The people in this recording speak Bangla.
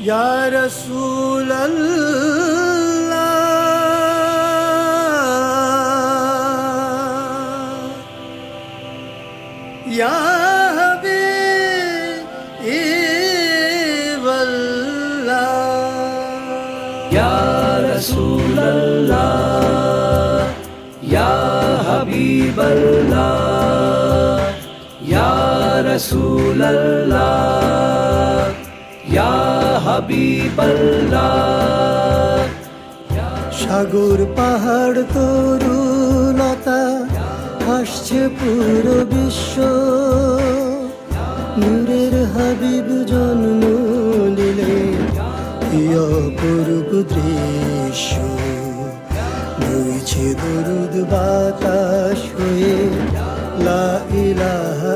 ইয়া রাসূলাল্লাহ ইয়া হাবিবাল্লাহ ইয়া রাসূলাল্লাহ ইয়া হাবিবাল্লাহ ইয়া রাসূলাল্লাহ ইয়া হাবিবাল্লাহ। সাগর পাহাড় তরুলতা হাসছে পুরো বিশ্ব, নূরের হাবিব জন্ম দিলে কি অপরূপ দৃশ্য। বইছে দরুদ বাতাস হয়ে লা ইলাহা